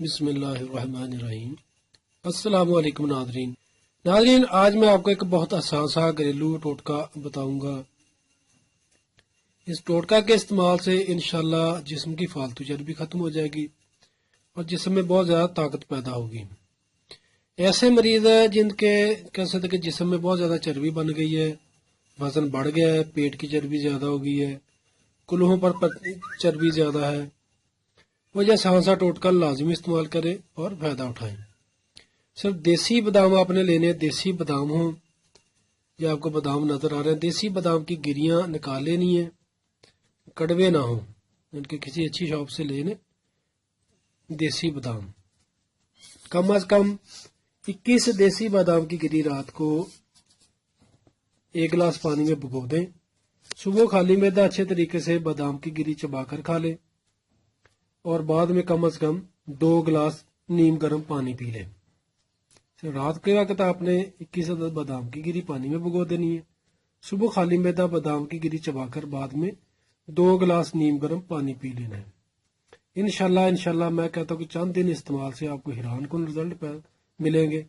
بسم اللہ الرحمن الرحیم۔ السلام علیکم ناظرین، آج میں آپ کو ایک بہت آسان سا گھریلو ٹوٹکا بتاؤں گا۔ اس ٹوٹکا کے استعمال سے انشاءاللہ جسم کی فالتو چربی ختم ہو جائے گی اور جسم میں بہت زیادہ طاقت پیدا ہوگی۔ ایسے مریض ہیں جن کے کہہ سکتے کہ جسم میں بہت زیادہ چربی بن گئی ہے، وزن بڑھ گیا ہے، پیٹ کی چربی زیادہ ہو گئی ہے، کلہوں پر چربی زیادہ ہے، وہ یہ آسان سا ٹوٹکا لازمی استعمال کریں اور فائدہ اٹھائیں۔ صرف دیسی بادام آپ نے لینے، دیسی بادام ہوں، یہ آپ کو بادام نظر آ رہے ہیں، دیسی بادام کی گریاں نکال لینی ہیں، کڑوے نہ ہوں، ان کے کسی اچھی شاپ سے لینے دیسی بادام۔ کم از کم 21 دیسی بادام کی گری رات کو 1 گلاس پانی میں بھگو دیں۔ صبح خالی معدہ اچھے طریقے سے بادام کی گری چبا کر کھا لیں اور بعد میں کم از کم 2 گلاس نیم گرم پانی پی لیں۔ رات کے وقت آپ نے 21 عدد بادام کی گری پانی میں بھگو دینی ہے، صبح خالی معدہ بادام کی گری چبا کر بعد میں 2 گلاس نیم گرم پانی پی لینا ہے۔ انشاءاللہ میں کہتا ہوں کہ چند دن استعمال سے آپ کو حیران کن رزلٹ ملیں گے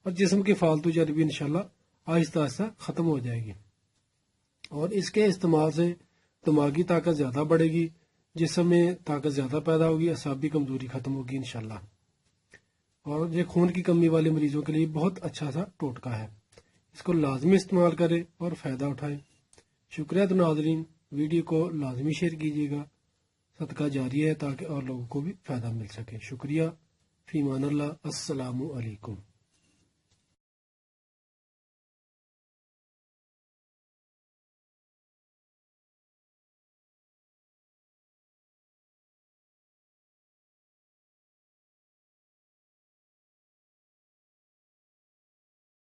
اور جسم کی فالتو چربی انشاءاللہ آہستہ آہستہ ختم ہو جائے گی، اور اس کے استعمال سے دماغی طاقت زیادہ بڑھے گی، جسم میں طاقت زیادہ پیدا ہوگی، اعصابی کمزوری ختم ہوگی انشاءاللہ۔ اور یہ خون کی کمی والے مریضوں کے لیے بہت اچھا سا ٹوٹکا ہے، اس کو لازمی استعمال کریں اور فائدہ اٹھائیں۔ شکریہ تو ناظرین، ویڈیو کو لازمی شیئر کیجیے گا، صدقہ جاری ہے تاکہ اور لوگوں کو بھی فائدہ مل سکے۔ شکریہ، فی امان اللہ، السلام علیکم۔